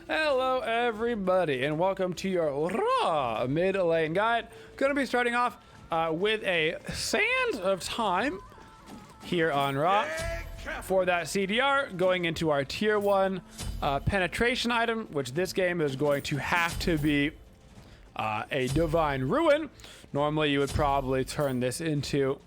Hello everybody and welcome to your Raw mid lane guide. Going to be starting off with a Sands of Time here on Raw for that CDR, going into our tier 1 penetration item, which this game is going to have to be a Divine Ruin. Normally you would probably turn this into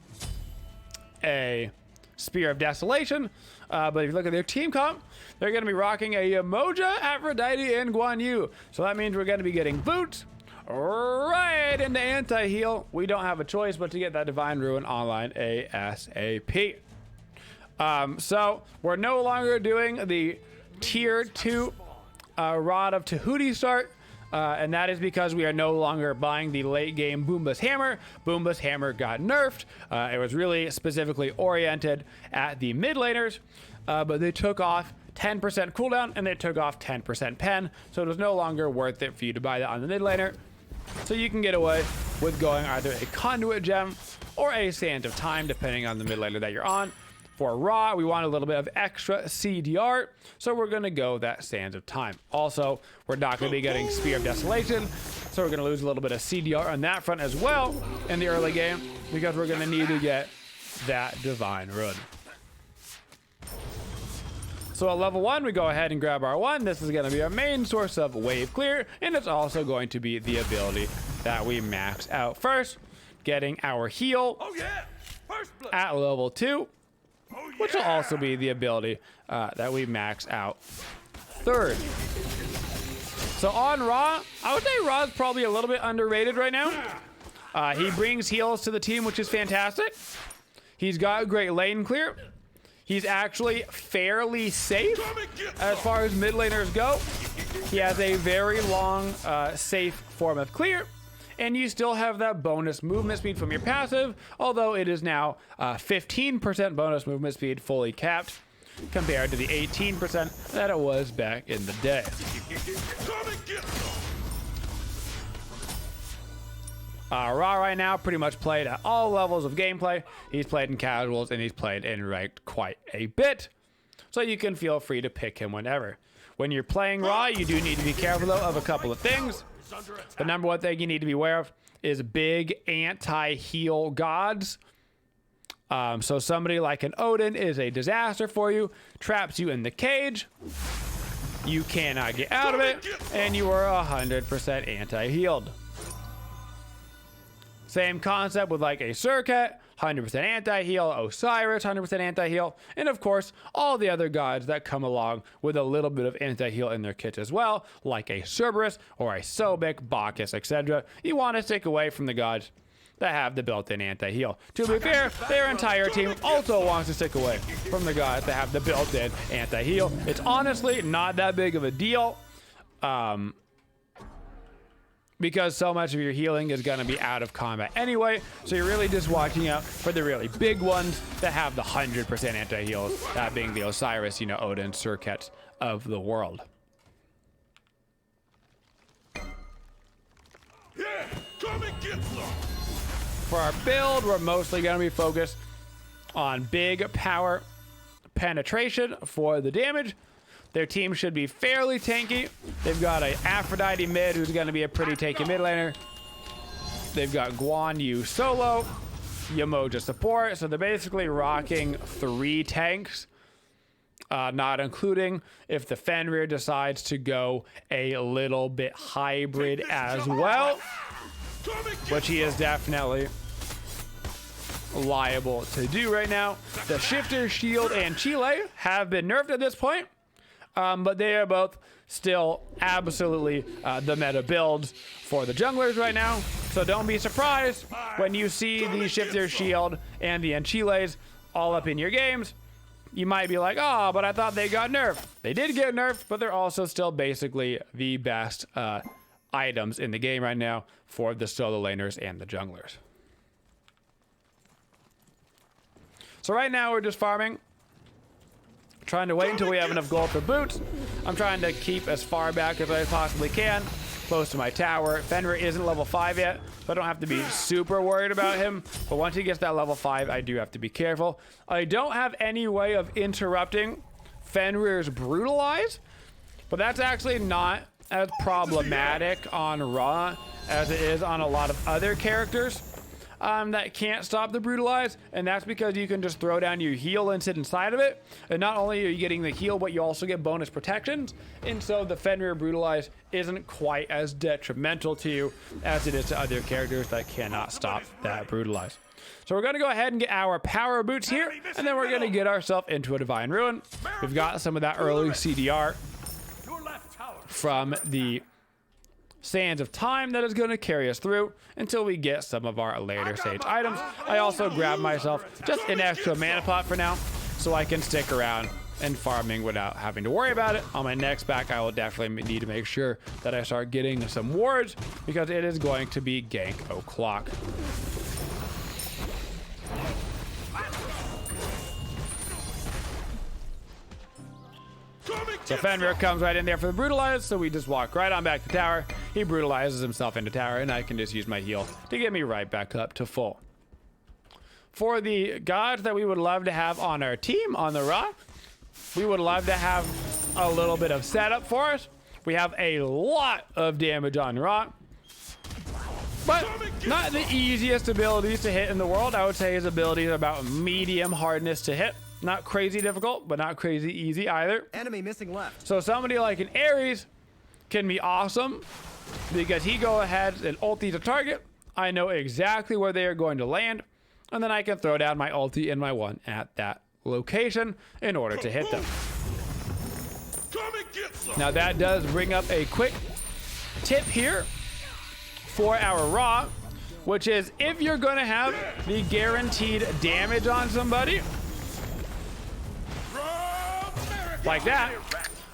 a Spear of Desolation, but if you look at their team comp, they're going to be rocking a Woojer, Aphrodite, and Guan Yu. So that means we're going to be getting boots right into anti-heal. We don't have a choice but to get that Divine Ruin online ASAP. So we're no longer doing the tier 2 Rod of Tahuti start. And that is because we are no longer buying the late game Boomba's Hammer. Boomba's Hammer got nerfed. It was really specifically oriented at the mid laners, but they took off 10% cooldown and they took off 10% pen. So it was no longer worth it for you to buy that on the mid laner. So you can get away with going either a Conduit Gem or a Sand of Time, depending on the mid laner that you're on. For Raw, we want a little bit of extra CDR, so we're going to go that Sands of Time. Also, we're not going to be getting Spear of Desolation, so we're going to lose a little bit of CDR on that front as well in the early game, because we're going to need to get that Divine Ruin. So at level 1, we go ahead and grab our 1. This is going to be our main source of wave clear, and it's also going to be the ability that we max out first, getting our heal at level 2. Which will also be the ability that we max out third. So on Raw, I would say Raw's probably a little bit underrated right now. He brings heals to the team, which is fantastic. He's got great lane clear. He's actually fairly safe as far as mid laners go. He has a very long, safe form of clear. And you still have that bonus movement speed from your passive, although it is now 15% bonus movement speed fully capped compared to the 18% that it was back in the day. Raw right now pretty much played at all levels of gameplay. He's played in casuals and he's played in ranked quite a bit. So you can feel free to pick him whenever. When you're playing Raw, you do need to be careful though of a couple of things. The number one thing you need to be aware of is big anti-heal gods. So somebody like an Odin is a disaster for you, traps you in the cage, you cannot get out of it, and you are 100% anti-healed. Same concept with like a Serket, 100% anti-heal, Osiris, 100% anti-heal, and of course, all the other gods that come along with a little bit of anti-heal in their kits as well, like a Cerberus or a Sobek, Bacchus, etc. You want to stick away from the gods that have the built-in anti-heal. To be fair, their entire team also wants to stick away from the gods that have the built-in anti-heal. It's honestly not that big of a deal. Because so much of your healing is going to be out of combat anyway, so you're really just watching out for the really big ones that have the 100% anti-heals, that being the Osiris, Odin, Serkets of the world. Yeah, come and get some. For our build, we're mostly going to be focused on big power penetration for the damage. Their team should be fairly tanky. They've got a Aphrodite mid who's going to be a pretty tanky mid laner. They've got Guan Yu solo, Woojer support. So they're basically rocking 3 tanks, not including if the Fenrir decides to go a little bit hybrid as well, which he is definitely liable to do right now. The Shifter, Shield, and Chile have been nerfed at this point. But they are both still absolutely the meta builds for the junglers right now. So don't be surprised when you see the Shifter, Shield, and the Enchiles all up in your games. You might be like, oh, but I thought they got nerfed. They did get nerfed, but they're also still basically the best items in the game right now for the solo laners and the junglers. So right now we're just farming. Trying to wait until we have enough gold for boots. I'm trying to keep as far back as I possibly can, close to my tower. Fenrir isn't level 5 yet, so I don't have to be super worried about him. But once he gets that level 5, I do have to be careful. I don't have any way of interrupting Fenrir's Brutalize, but that's actually not as problematic on Ra as it is on a lot of other characters that can't stop the Brutalize, and that's because you can just throw down your heal and sit inside of it, and not only are you getting the heal, but you also get bonus protections, and so the Fenrir Brutalize isn't quite as detrimental to you as it is to other characters that cannot stop that Brutalize. So we're going to go ahead and get our power boots here, and then we're going to get ourselves into a Divine Ruin. We've got some of that early CDR from the Sands of Time that is going to carry us through until we get some of our later stage items. I also grabbed myself just an extra mana pot for now, so I can stick around and farming without having to worry about it. On my next back, I will definitely need to make sure that I start getting some wards, because it is going to be gank o'clock. So Fenrir comes right in there for the Brutalize, so we just walk right on back to tower. He brutalizes himself into tower, and I can just use my heal to get me right back up to full. For the gods that we would love to have on our team on the Ra, we would love to have a little bit of setup for us. We have a lot of damage on Ra, but not the easiest abilities to hit in the world. I would say his abilities are about medium hardness to hit. Not crazy difficult, but not crazy easy either. Enemy missing left. So somebody like an Ares can be awesome because he go ahead and ulti the target. I know exactly where they are going to land, and then I can throw down my ulti and my one at that location in order to hit them. Now that does bring up a quick tip here for our Ra, which is if you're going to have the guaranteed damage on somebody, like that,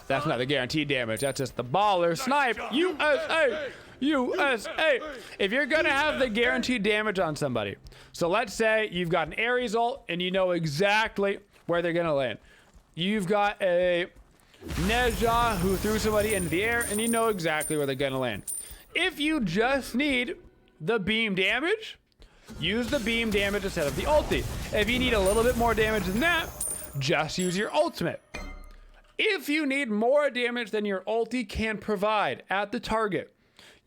that's not the guaranteed damage, that's just the baller snipe. USA! USA! If you're gonna have the guaranteed damage on somebody, so let's say you've got an Ares ult and you know exactly where they're gonna land. You've got a Nezha who threw somebody into the air and you know exactly where they're gonna land. If you just need the beam damage, use the beam damage instead of the ulti. If you need a little bit more damage than that, just use your ultimate. If you need more damage than your ulti can provide at the target,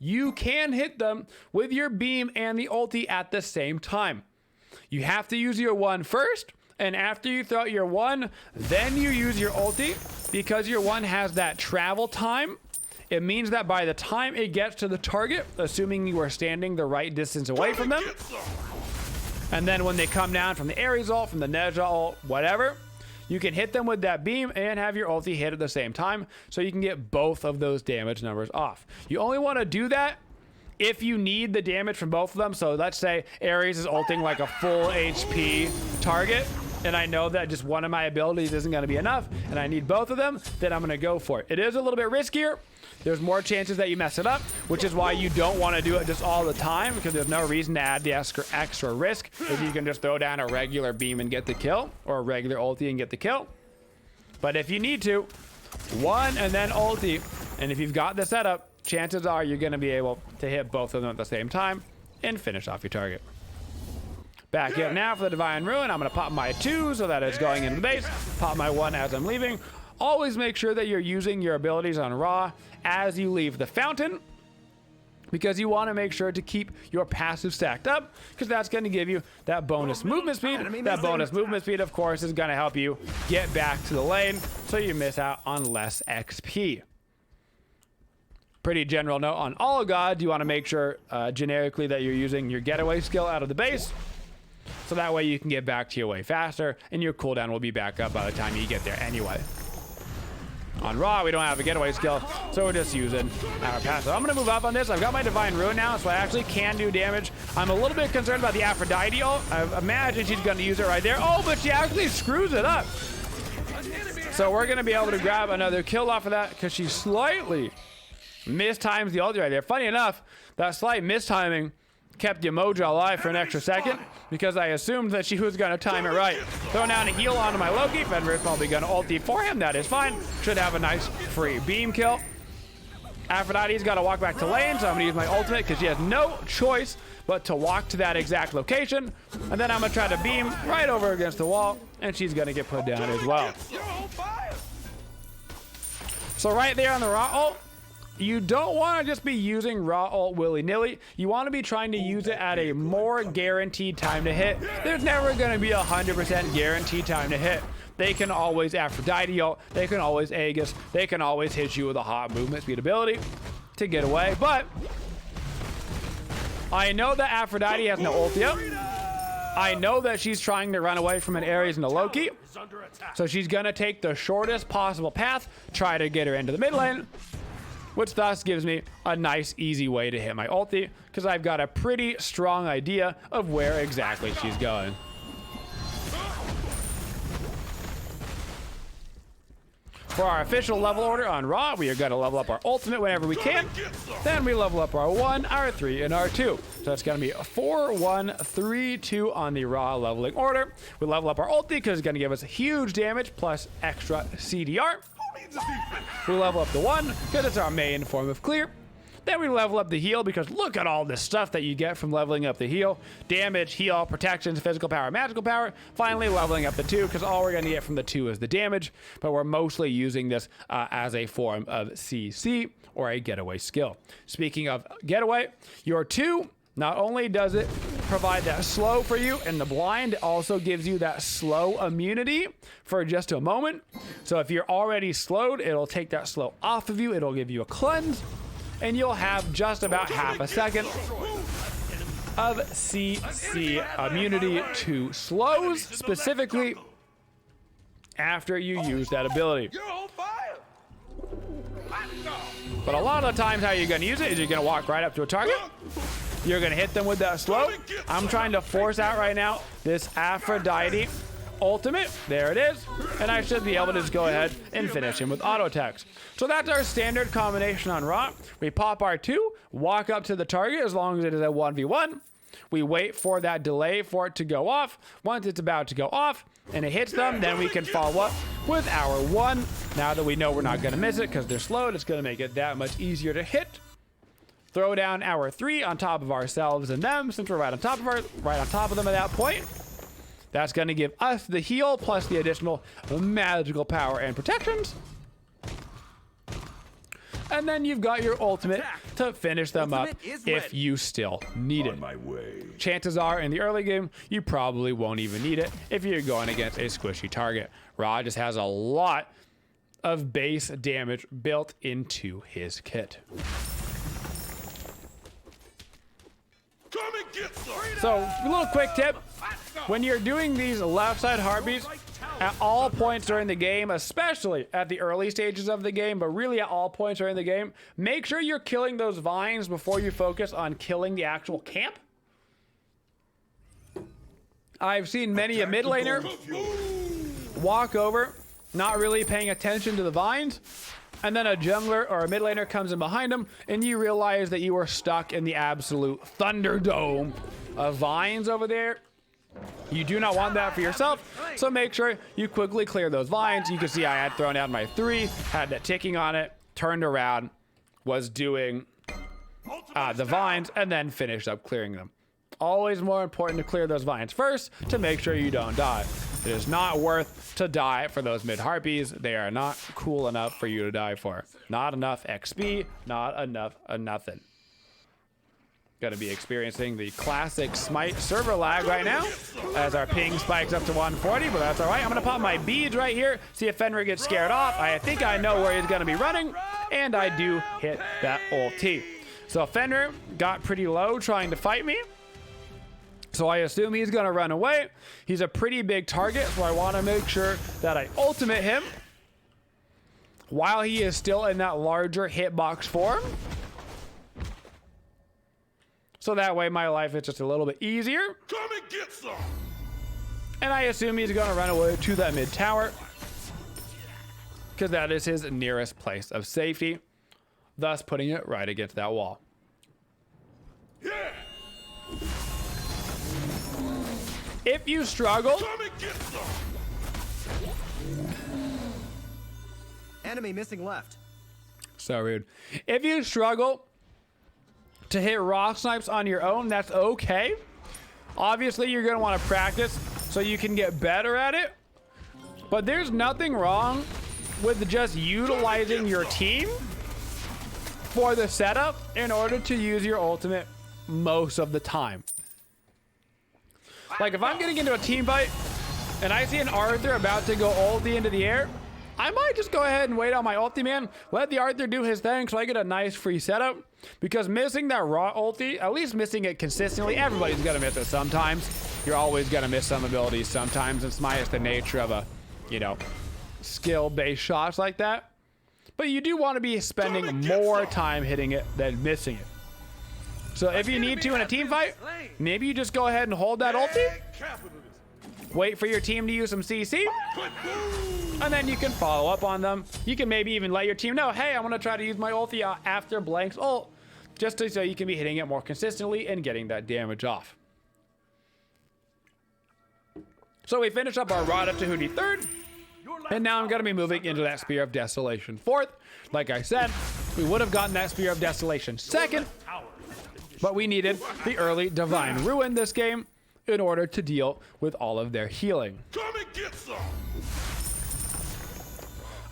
you can hit them with your beam and the ulti at the same time. You have to use your one first, and after you throw out your one, then you use your ulti. Because your one has that travel time, it means that by the time it gets to the target, assuming you are standing the right distance away from them, and then when they come down from the Ares ult, from the Nezha ult, whatever, you can hit them with that beam and have your ulti hit at the same time, so you can get both of those damage numbers off. You only want to do that if you need the damage from both of them. So let's say Ares is ulting like a full HP target, and I know that just one of my abilities isn't going to be enough, and I need both of them, then I'm going to go for it. It is a little bit riskier. There's more chances that you mess it up, which is why you don't want to do it just all the time, because there's no reason to add the extra risk if you can just throw down a regular beam and get the kill, or a regular ulti and get the kill. But if you need to, one and then ulti, and if you've got the setup, chances are you're going to be able to hit both of them at the same time and finish off your target. Back up now for the Divine Ruin. I'm going to pop my 2 so that it's going into the base, pop my 1 as I'm leaving. Always make sure that you're using your abilities on Ra as you leave the fountain, because you want to make sure to keep your passive stacked up, because that's going to give you that bonus movement speed. That bonus movement speed, of course, is going to help you get back to the lane so you miss out on less XP. Pretty general note on all gods, you want to make sure generically that you're using your getaway skill out of the base, so that way you can get back to your way faster and your cooldown will be back up by the time you get there anyway. On Ra, we don't have a getaway skill, so we're just using our passive. I'm going to move up on this. I've got my Divine Ruin now, so I actually can do damage. I'm a little bit concerned about the Aphrodite ult. I imagine she's going to use it right there. Oh, but she actually screws it up. So we're going to be able to grab another kill off of that, because she slightly mistimes the ulti right there. Funny enough, that slight mistiming kept Woojer alive for an extra second, because I assumed that she was going to time it right. Throw down a heal onto my Loki. Fenrir is probably going to ulti for him. That is fine. Should have a nice free beam kill. Aphrodite's got to walk back to lane, so I'm going to use my ultimate because she has no choice but to walk to that exact location. And then I'm going to try to beam right over against the wall, and she's going to get put down as well. So right there on the raw ult, you don't want to just be using raw ult willy-nilly. You want to be trying to use it at a more guaranteed time to hit. There's never going to be 100% guaranteed time to hit. They can always Aphrodite ult, they can always Aegis, they can always hit you with a hot movement speed ability to get away. But I know that Aphrodite has no ult yet. I know that she's trying to run away from an Ares and a Loki. So she's going to take the shortest possible path, try to get her into the mid lane, which thus gives me a nice, easy way to hit my ulti, because I've got a pretty strong idea of where exactly she's going. For our official level order on Raw, we are going to level up our ultimate whenever we can. Then we level up our 1, our 3, and our 2. So it's going to be a 4, 1, 3, 2 on the Raw leveling order. We level up our ulti because it's going to give us huge damage plus extra CDR. We level up the 1 because it's our main form of clear. Then we level up the heal because look at all this stuff that you get from leveling up the heal. Damage, heal, protections, physical power, magical power. Finally, leveling up the 2 because all we're going to get from the 2 is the damage. But we're mostly using this as a form of CC or a getaway skill. Speaking of getaway, your 2, not only does it provide that slow for you in the blind, it also gives you that slow immunity for just a moment. So if you're already slowed, it'll take that slow off of you. It'll give you a cleanse. And you'll have just about half a second of CC immunity to slows, specifically after you use that ability. But a lot of the times how you're going to use it is you're going to walk right up to a target. You're going to hit them with that slow. I'm trying to force out right now this Aphrodite ultimate. There it is. And I should be able to just go ahead and finish him with auto attacks. So that's our standard combination on Raw. We pop our 2, walk up to the target as long as it is a 1v1. We wait for that delay for it to go off. Once it's about to go off and it hits them, then we can follow up with our 1. Now that we know we're not going to miss it because they're slowed, it's going to make it that much easier to hit. Throw down our 3 on top of ourselves and them, since we're right on top of them at that point. That's going to give us the heal plus the additional magical power and protections. And then you've got your ultimate to finish them up if you still need it. Chances are in the early game, you probably won't even need it if you're going against a squishy target. Ra just has a lot of base damage built into his kit. So, a little quick tip. When you're doing these left side heartbeats, at all points during the game, especially at the early stages of the game, but really at all points during the game, make sure you're killing those vines before you focus on killing the actual camp. I've seen many a mid laner walk over, not really paying attention to the vines, and then a jungler or a mid laner comes in behind them, and you realize that you are stuck in the absolute thunderdome of vines over there. You do not want that for yourself, so make sure you quickly clear those vines. You can see I had thrown out my 3, had that ticking on it, turned around, was doing the vines, and then finished up clearing them. Always more important to clear those vines first to make sure you don't die. It is not worth to die for those mid harpies. They are not cool enough for you to die for. Not enough XP, not enough of nothing. Going to be experiencing the classic Smite server lag right now as our ping spikes up to 140, but that's all right. I'm going to pop my beads right here, see if Fenrir gets scared off. I think I know where he's going to be running, and I do hit that ulti. So Fenrir got pretty low trying to fight me, so I assume he's going to run away. He's a pretty big target, so I want to make sure that I ultimate him while he is still in that larger hitbox form. So that way my life is just a little bit easier. Come and get some. And I assume he's going to run away to that mid tower, because that is his nearest place of safety, thus putting it right against that wall. Yeah. If you struggle, Come and get some. Enemy missing left. so rude. If you struggle to hit raw snipes on your own, that's okay. Obviously, you're going to want to practice so you can get better at it. But there's nothing wrong with just utilizing your team for the setup in order to use your ultimate most of the time. Like if I'm getting into a team fight and I see an Arthur about to go ulti into the air, I might just go ahead and wait on my ulti, man. Let the Arthur do his thing so I get a nice free setup. Because missing that raw ulti, at least missing it consistently, everybody's gonna miss it sometimes. You're always gonna miss some abilities sometimes. It's just the nature of a, you know, skill-based shots like that. But you do want to be spending more time hitting it than missing it. So if you need to in a team fight, maybe you just go ahead and hold that ulti. Wait for your team to use some CC. And then you can follow up on them. You can maybe even let your team know, hey, I want to try to use my ulti after Blank's ult. Just so you can be hitting it more consistently and getting that damage off. So we finish up our Rod up to Hootie third. And now I'm going to be moving into that Spear of Desolation fourth. Like I said, we would have gotten that Spear of Desolation second. But we needed the early Divine Ruin this game in order to deal with all of their healing. Come and get some.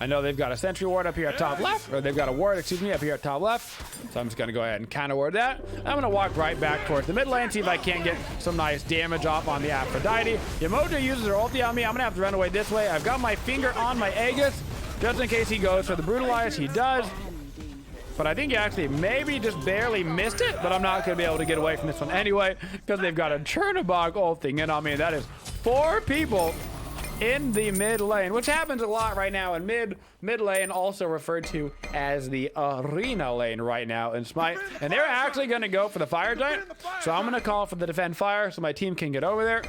I know they've got a sentry ward up here at top left, or they've got a ward, excuse me, up here at top left. So I'm just gonna go ahead and counter ward that. I'm gonna walk right back towards the mid lane, see if I can't get some nice damage off on the Aphrodite. Woojer uses her ulti on me. I'm gonna have to run away this way. I've got my finger on my Aegis, just in case he goes for the Brutalize. He does. But I think he actually maybe just barely missed it, but I'm not gonna be able to get away from this one anyway, because they've got a Chernobog ulting in on me. That is 4 people in the mid lane, which happens a lot right now in mid lane, also referred to as the arena lane right now in Smite. And they're actually going to go for the Fire Giant, so I'm going to call for the Defend Fire so my team can get over there,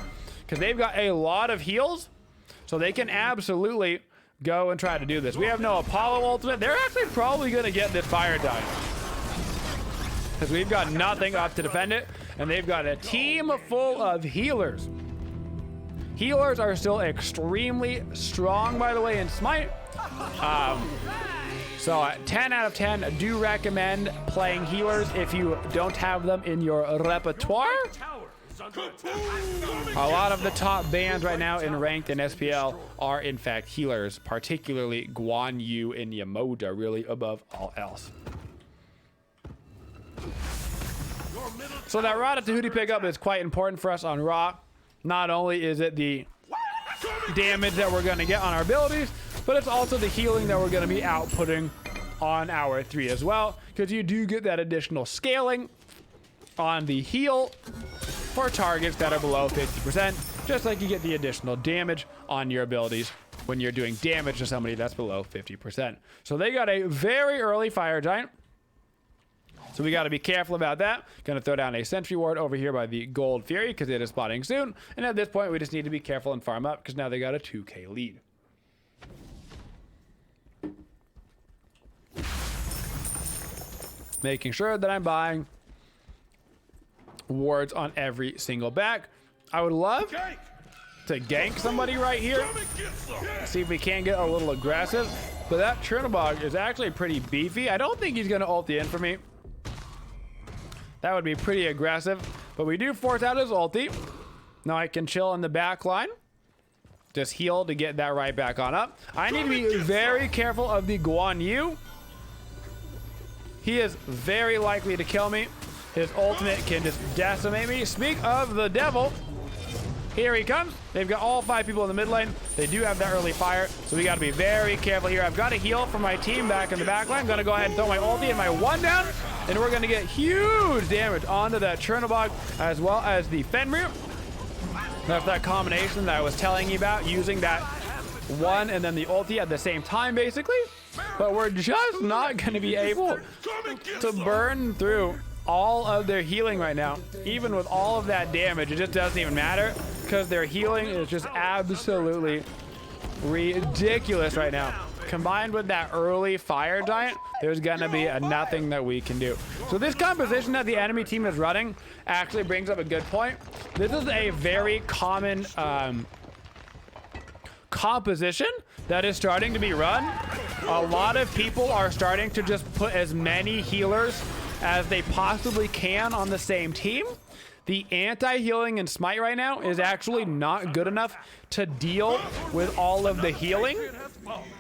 because they've got a lot of heals, so they can absolutely go and try to do this. We have no Apollo ultimate. They're actually probably going to get this Fire Giant, because we've got nothing up to defend it, and they've got a team full of healers. Healers are still extremely strong, by the way, in Smite. So 10 out of 10, I do recommend playing healers if you don't have them in your repertoire. A lot of the top bans right now in ranked and SPL are, in fact, healers, particularly Guan Yu and Yamoda, really above all else. So that Rod up to Hootie pickup is quite important for us on Raw. Not only is it the damage that we're going to get on our abilities, but it's also the healing that we're going to be outputting on our 3 as well, because you do get that additional scaling on the heal for targets that are below 50%, just like you get the additional damage on your abilities when you're doing damage to somebody that's below 50%. So they got a very early Fire Giant, so we got to be careful about that. Gonna throw down a sentry ward over here by the Gold Fury because it is spawning soon. And at this point, we just need to be careful and farm up because now they got a 2k lead. Making sure that I'm buying wards on every single back. I would love to gank somebody right here. See if we can get a little aggressive. But that Chernobog is actually pretty beefy. I don't think he's gonna ult in for me. That would be pretty aggressive, but we do force out his ulti. Now I can chill in the back line. Just heal to get that right back on up. I need to be very careful of the Guan Yu. He is very likely to kill me. His ultimate can just decimate me. Speak of the devil, here he comes. They've got all 5 people in the mid lane. They do have that early fire, so we got to be very careful here. I've got to heal for my team back in the back line. I'm going to go ahead and throw my ulti and my 1 down, and we're going to get huge damage onto that Chernobog as well as the Fenrir. That's that combination that I was telling you about, using that 1 and then the ulti at the same time, basically. But we're just not going to be able to burn through all of their healing right now. Even with all of that damage, it just doesn't even matter because their healing is just absolutely ridiculous right now. Combined with that early Fire Giant, there's gonna be nothing that we can do. So this composition that the enemy team is running actually brings up a good point. This is a very common composition that is starting to be run. A lot of people are starting to just put as many healers as they possibly can on the same team. the anti-healing in Smite right now is actually not good enough to deal with all of the healing.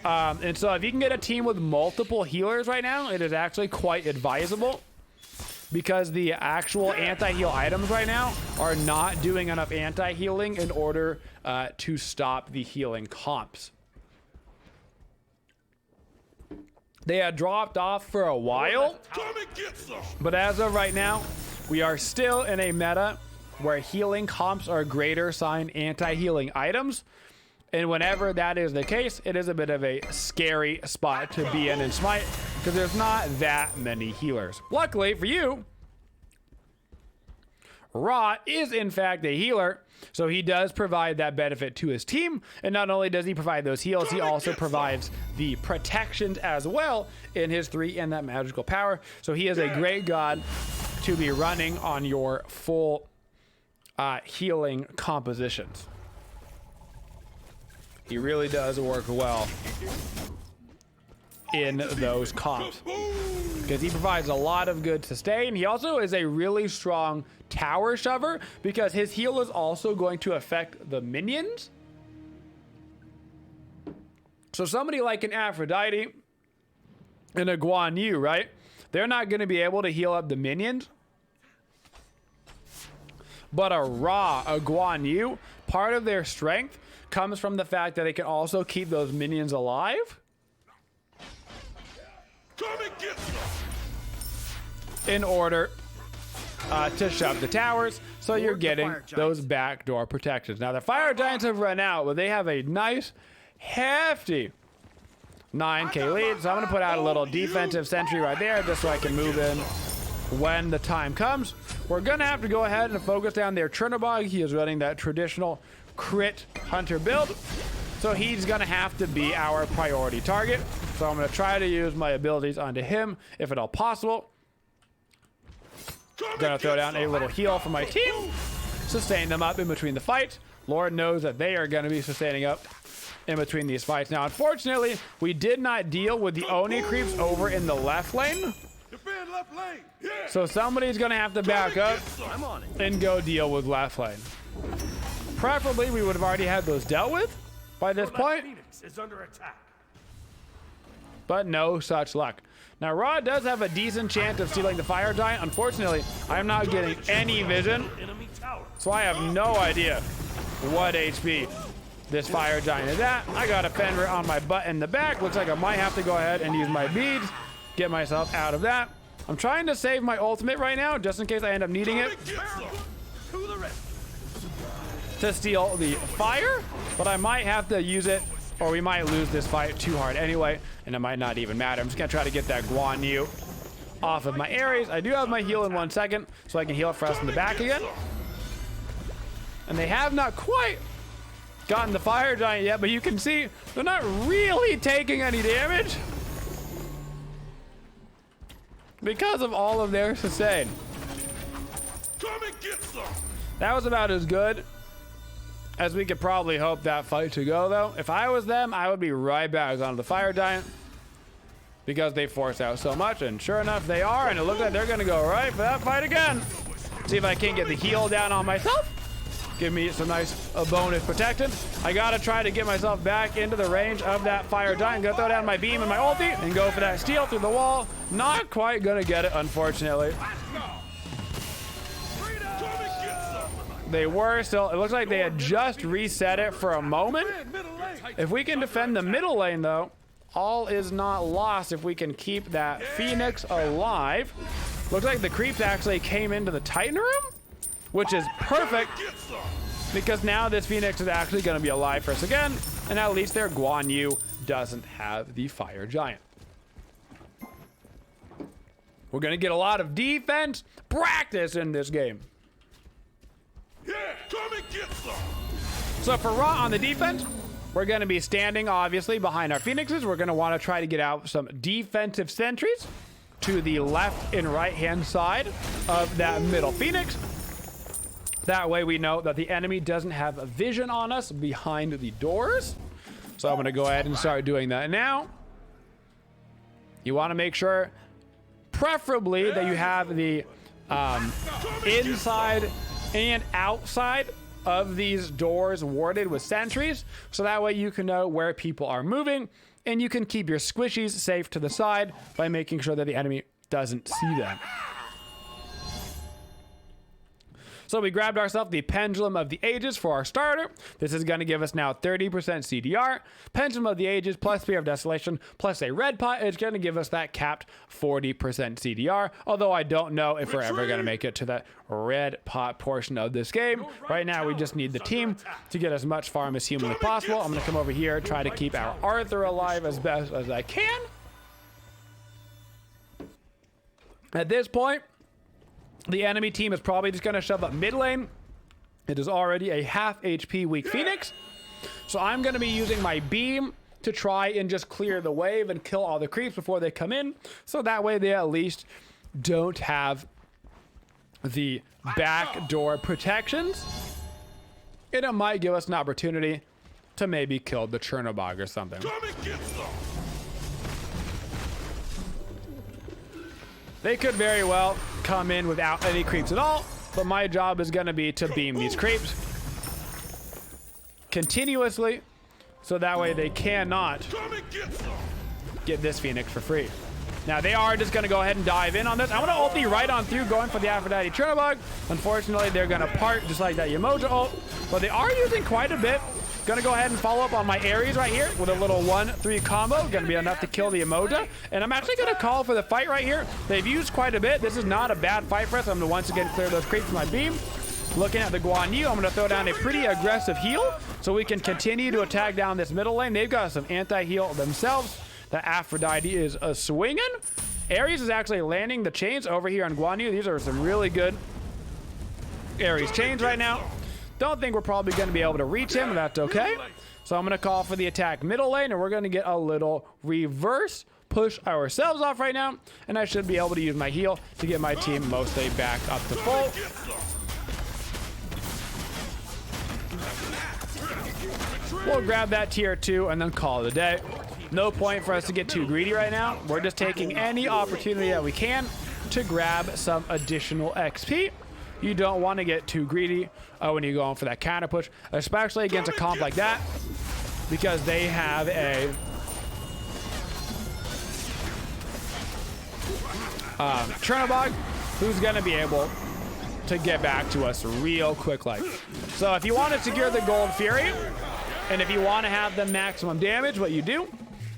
And so if you can get a team with multiple healers right now, it is actually quite advisable, because the actual anti-heal items right now are not doing enough anti-healing in order to stop the healing comps. They had dropped off for a while, but as of right now, we are still in a meta where healing comps are greater sign anti-healing items. And whenever that is the case, it is a bit of a scary spot to be in Smite, because there's not that many healers. Luckily for you, Ra is in fact a healer, so he does provide that benefit to his team. And not only does he provide those heals, he also provides the protections as well in his 3 and that magical power. So he is a great god to be running on your full healing compositions. He really does work well in those comps, because he provides a lot of good sustain. He also is a really strong tower shover, because his heal is also going to affect the minions. So somebody like an Aphrodite and a Guan Yu, right? They're not going to be able to heal up the minions. But a Ra, a Guan Yu, part of their strength comes from the fact that they can also keep those minions alive in order to shove the towers, so you're getting those backdoor protections. Now the fire giants have run out, but they have a nice hefty 9k lead, so I'm going to put out a little defensive sentry right there just so I can move in when the time comes. We're going to have to go ahead and focus down their Chernobog. He is running that traditional crit hunter build, so he's gonna have to be our priority target. So I'm gonna try to use my abilities onto him if at all possible. Gonna throw down a little heal for my team, sustain them up in between the fights. Lord knows that they are gonna be sustaining up in between these fights. Now unfortunately, we did not deal with the Oni creeps over in the left lane, so somebody's gonna have to back up and go deal with left lane. Preferably, we would have already had those dealt with by this point, but no such luck. Now, Ra does have a decent chance of stealing the fire giant. Unfortunately, I am not getting any vision, so I have no idea what HP this fire giant is at. I got a Fenrir on my butt in the back. Looks like I might have to go ahead and use my beads, get myself out of that. I'm trying to save my ultimate right now, just in case I end up needing it to steal the fire, but I might have to use it, or we might lose this fight too hard anyway, and it might not even matter. I'm just gonna try to get that Guan Yu off of my Ares. I do have my heal in 1 second, so I can heal for us in the back again. And they have not quite gotten the fire giant yet, but you can see they're not really taking any damage because of all of their sustain. That was about as good as we could probably hope that fight to go, though. If I was them, I would be right back onto the fire giant, because they force out so much, and sure enough they are, and it looks like they're gonna go right for that fight again. See if I can't get the heal down on myself. Give me some nice bonus protection. I gotta try to get myself back into the range of that fire giant. Gonna throw down my beam and my ulti and go for that steal through the wall. Not quite gonna get it, unfortunately. They were still, it looks like they had just reset it for a moment. If we can defend the middle lane, though, all is not lost if we can keep that Phoenix alive. Looks like the creeps actually came into the Titan room, which is perfect, because now this Phoenix is actually going to be alive for us again, and at least their Guan Yu doesn't have the fire giant. We're going to get a lot of defense practice in this game. Yeah, come and get some. So for Ra on the defense, we're going to be standing obviously behind our Phoenixes. We're going to want to try to get out some defensive sentries to the left and right hand side of that middle Phoenix. That way we know that the enemy doesn't have a vision on us behind the doors. So I'm going to go ahead and start doing that now. You want to make sure, preferably, that you have the inside and outside of these doors warded with sentries, so that way you can know where people are moving, and you can keep your squishies safe to the side by making sure that the enemy doesn't see them. So we grabbed ourselves the Pendulum of the Ages for our starter. This is going to give us now 30% CDR. Pendulum of the Ages plus Spear of Desolation plus a red pot is going to give us that capped 40% CDR. Although I don't know if we're ever going to make it to that red pot portion of this game. Right now we just need the team to get as much farm as humanly possible. I'm going to come over here, try to keep our Arthur alive as best as I can. At this point, the enemy team is probably just going to shove up mid lane. It is already a half HP weak Phoenix. So I'm going to be using my beam to try and just clear the wave and kill all the creeps before they come in. So that way they at least don't have the backdoor protections. And it might give us an opportunity to maybe kill the Chernobog or something. Come and get some. They could very well come in without any creeps at all, but my job is going to be to beam these creeps continuously, so that way they cannot get this Phoenix for free. Now they are just going to go ahead and dive in on this. I'm going to ulti right on through, going for the Aphrodite Chernobog. Unfortunately, they're going to part just like that Umoja ult, but they are using quite a bit. Gonna go ahead and follow up on my Ares right here with a little 1-3 combo. Gonna be enough to kill the Umoja. And I'm actually gonna call for the fight right here. They've used quite a bit. This is not a bad fight for us. I'm gonna once again clear those creeps with my beam. Looking at the Guan Yu, I'm gonna throw down a pretty aggressive heal so we can continue to attack down this middle lane. They've got some anti-heal themselves. The Aphrodite is a swinging. Ares is actually landing the chains over here on Guan Yu. These are some really good Ares chains right now. Don't think we're probably going to be able to reach him, but that's okay. So I'm going to call for the attack middle lane, and we're going to get a little reverse push ourselves off right now, and I should be able to use my heal to get my team mostly back up to full. We'll grab that tier 2 and then call it a day. No point for us to get too greedy right now. We're just taking any opportunity that we can to grab some additional XP. You don't want to get too greedy when you're going for that counter push, especially against a comp like that, because they have a Chernobog who's going to be able to get back to us real quick. So if you want to secure the Gold Fury, and if you want to have the maximum damage, what you do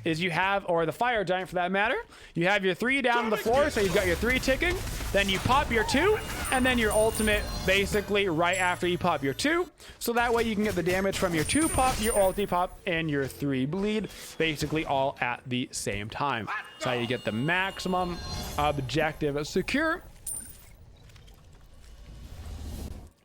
is you have, or the Fire Giant for that matter, you have your 3 down on the floor, so you've got your 3 ticking, then you pop your 2, and then your ultimate basically right after you pop your 2, so that way you can get the damage from your 2 pop, your ulti pop, and your 3 bleed, basically all at the same time. So you get the maximum objective secure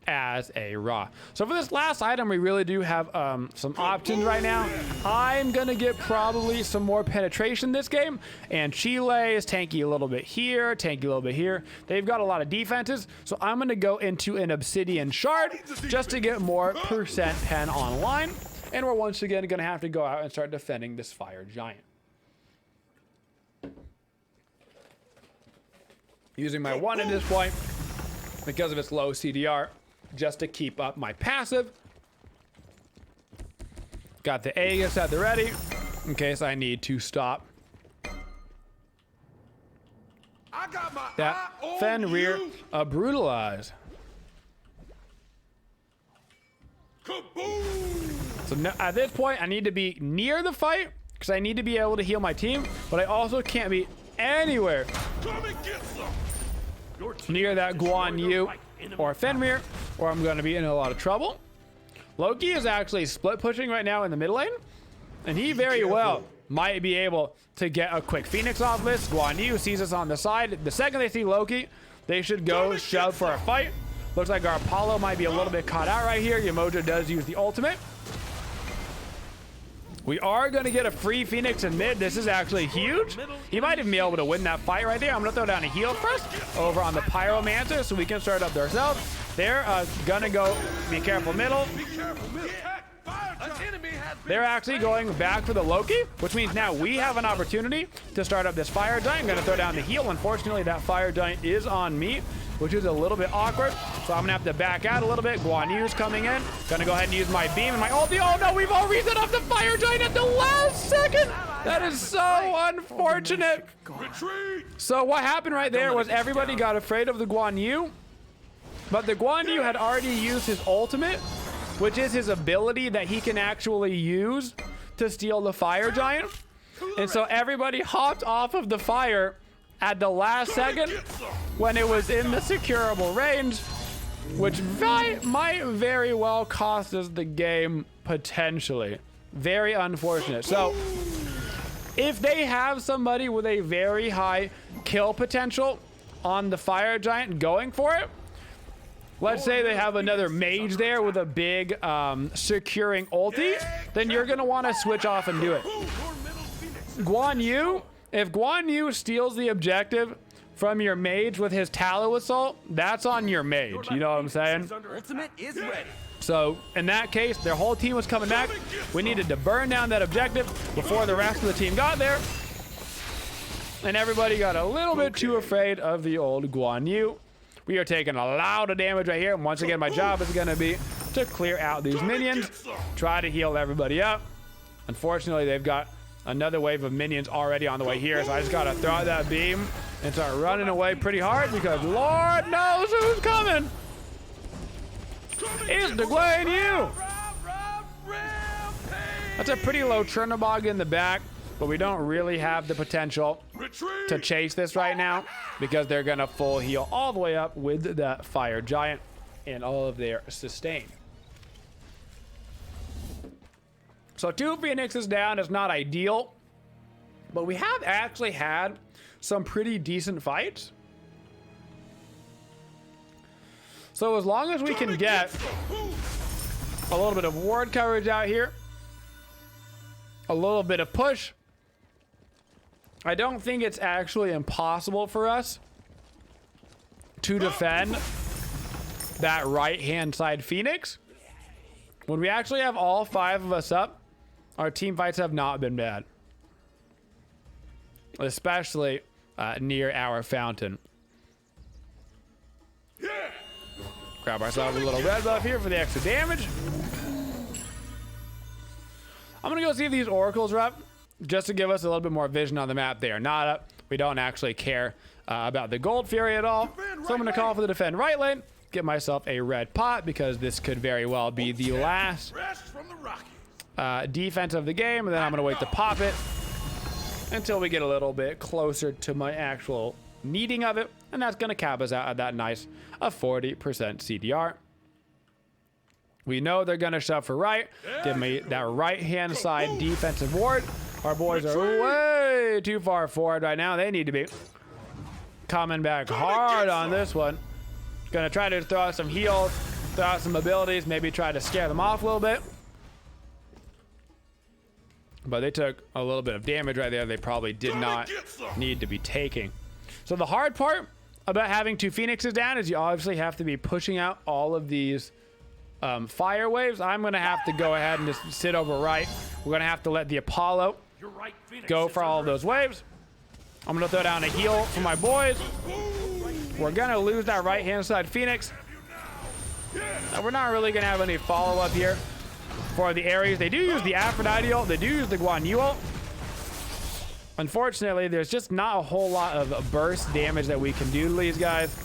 as a raw. So for this last item, we really do have some options right now. I'm gonna get probably some more penetration this game, and Chile is tanky a little bit here, tanky a little bit here. They've got a lot of defenses, so I'm gonna go into an Obsidian Shard just to get more percent pen online, and we're once again gonna have to go out and start defending this Fire Giant. Using my 1 at this point because of its low CDR, just to keep up my passive. Got the Aegis at the ready in case I need to stop I got my that eye on Fenrir you. Brutalize. Kaboom! So now, at this point, I need to be near the fight because I need to be able to heal my team, but I also can't be anywhere Come and get some. near that Guan Yu or Fenrir, or I'm going to be in a lot of trouble. Loki is actually split pushing right now in the mid lane, and he very well might be able to get a quick Phoenix off this. Guan Yu sees us on the side. The second they see Loki, they should go shove for a fight. Looks like our Apollo might be a little bit caught out right here. Umoja does use the ultimate. We are going to get a free Phoenix in mid. This is actually huge. He might even be able to win that fight right there. I'm going to throw down a heal first over on the Pyromancer so we can start up ourselves. They're going to go, be careful middle. They're actually going back for the Loki, which means now we have an opportunity to start up this Fire Giant. I'm going to throw down the heal. Unfortunately, that Fire Giant is on me, which is a little bit awkward. So I'm gonna have to back out a little bit. Guan Yu's coming in. Gonna go ahead and use my beam and my ulti. Oh no, we've all reset off the fire giant at the last second. That is so unfortunate. Retreat! So what happened right there was everybody got afraid of the Guan Yu, but the Guan Yu had already used his ultimate, which is his ability that he can actually use to steal the fire giant. And so everybody hopped off of the fire at the last second when it was in the securable range, which might very well cost us the game potentially. Very unfortunate. So if they have somebody with a very high kill potential on the fire giant going for it, let's say they have another mage there with a big securing ulti, then you're going to want to switch off and do it. Guan Yu, if Guan Yu steals the objective from your mage with his Tallow Assault, that's on your mage. You know what I'm saying? Ultimate is ready. So in that case, their whole team was coming back. We needed to burn down that objective before the rest of the team got there. And everybody got a little bit too afraid of the old Guan Yu. We are taking a lot of damage right here. And once again, my job is going to be to clear out these minions, try to heal everybody up. Unfortunately, they've got another wave of minions already on the way here. So I just got to throw out that beam and start running away pretty hard because Lord knows who's coming. It's the Guan Yu. That's a pretty low Chernobog in the back, but we don't really have the potential to chase this right now because they're going to full heal all the way up with that fire giant and all of their sustain. So 2 Phoenixes down is not ideal, but we have actually had some pretty decent fights. So as long as we can get a little bit of ward coverage out here, a little bit of push, I don't think it's actually impossible for us to defend that right-hand side Phoenix. When we actually have all 5 of us up, our team fights have not been bad. Especially near our fountain. Grab ourselves a little red buff here for the extra damage. I'm going to go see if these oracles are up, just to give us a little bit more vision on the map. They are not up. We don't actually care about the gold fury at all. So I'm going to call for the defend right lane, get myself a red pot, because this could very well be the last defense of the game, and then I'm going to wait to pop it until we get a little bit closer to my actual needing of it, and that's going to cap us out at that nice 40% CDR. We know they're going to shove for right. Give me that right-hand side defensive ward. Our boys are way too far forward right now. They need to be coming back hard on this one. Going to try to throw out some heals, throw out some abilities, maybe try to scare them off a little bit. But they took a little bit of damage right there. They probably did not need to be taking. So the hard part about having 2 Phoenixes down is you obviously have to be pushing out all of these fire waves. I'm going to have to go ahead and just sit over right. We're going to have to let the Apollo go for all of those waves. I'm going to throw down a heal for my boys. We're going to lose that right-hand side Phoenix. We're not really going to have any follow-up here for the Ares. They do use the Aphrodite ult. They do use the Guan Yu ult. Unfortunately, there's just not a whole lot of burst damage that we can do to these guys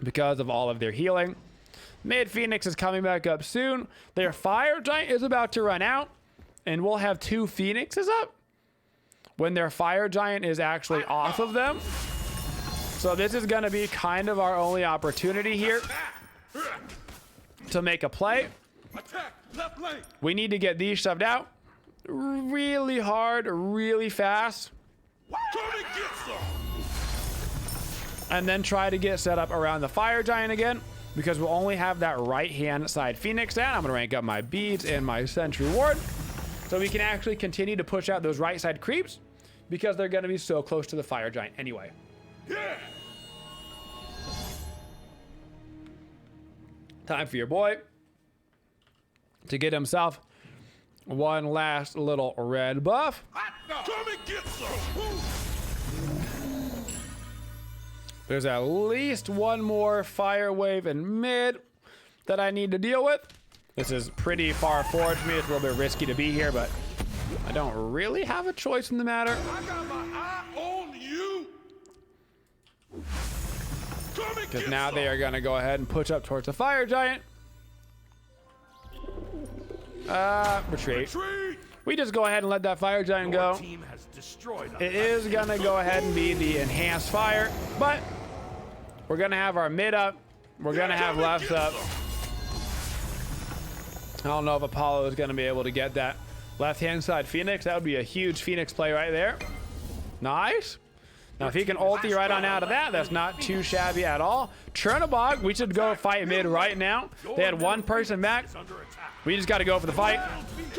because of all of their healing. Mid Phoenix is coming back up soon. Their fire giant is about to run out, and we'll have 2 Phoenixes up when their fire giant is actually off of them. So this is going to be kind of our only opportunity here to make a play. We need to get these shoved out really hard, really fast, and then try to get set up around the fire giant again, because we'll only have that right-hand side Phoenix down. I'm going to rank up my beads and my sentry ward so we can actually continue to push out those right side creeps, because they're going to be so close to the fire giant anyway. Time for your boy to get himself one last little red buff. There's at least one more fire wave in mid that I need to deal with. This is pretty far forward for me. It's a little bit risky to be here, but I don't really have a choice in the matter. I got my eye on you. Because now they are going to go ahead and push up towards the fire giant. Retreat. We just go ahead and let that fire giant go. Team has destroyed us. It is going to go ahead and be the enhanced fire, but we're going to have our mid up. We're going to have left up. I don't know if Apollo is going to be able to get that left-hand side Phoenix. That would be a huge Phoenix play right there. Nice. Now, if he can ulti right on out of that, that's not too shabby at all. Chernobog, we should go fight mid right now. They had one person back. We just got to go for the fight.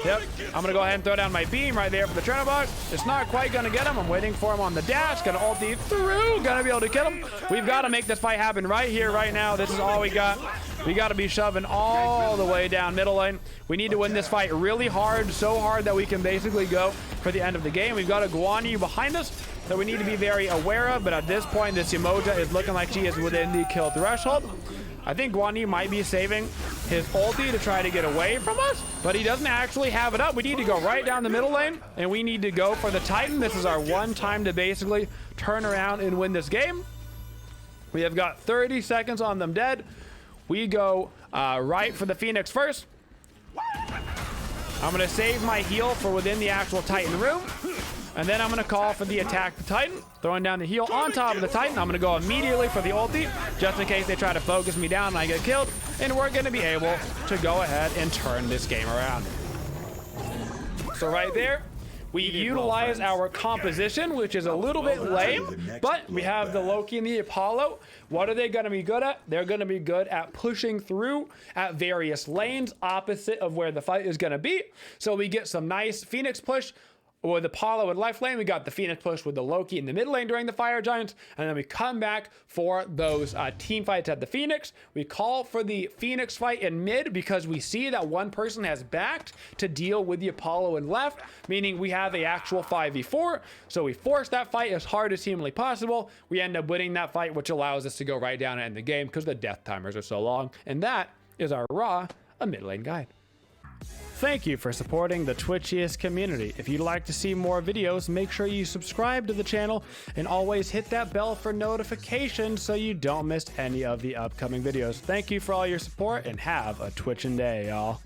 Yep. I'm going to go ahead and throw down my beam right there for the Chernobog. It's not quite going to get him. I'm waiting for him on the dash. Going to ulti through. Going to be able to kill him. We've got to make this fight happen right here, right now. This is all we got. We got to be shoving all the way down middle lane. We need to win this fight really hard, so hard that we can basically go for the end of the game. We've got a Guan Yu behind us that we need to be very aware of, but at this point, this Umoja is looking like she is within the kill threshold. I think Guan Yu might be saving his ulti to try to get away from us, but he doesn't actually have it up. We need to go right down the middle lane, and we need to go for the Titan. This is our one time to basically turn around and win this game. We have got 30 seconds on them dead. We go right for the Phoenix first. I'm going to save my heal for within the actual Titan room. And then I'm going to call for the attack the Titan. Throwing down the heal on top of the Titan. I'm going to go immediately for the ulti, just in case they try to focus me down and I get killed. And we're going to be able to go ahead and turn this game around. So right there, we utilize our composition, which is a little bit lame, but we have the Loki and the Apollo. What are they going to be good at? They're going to be good at pushing through at various lanes opposite of where the fight is going to be. So we get some nice Phoenix push with Apollo in left lane. We got the Phoenix push with the Loki in the mid lane during the Fire Giants, and then we come back for those team fights at the Phoenix. We call for the Phoenix fight in mid because we see that one person has backed to deal with the Apollo in left, meaning we have a actual 5v4. So we force that fight as hard as humanly possible. We end up winning that fight, which allows us to go right down and end the game because the death timers are so long. And that is our Raw, a mid lane guide. Thank you for supporting the Twitchiest community. If you'd like to see more videos, make sure you subscribe to the channel and always hit that bell for notifications so you don't miss any of the upcoming videos. Thank you for all your support and have a Twitchin' day, y'all.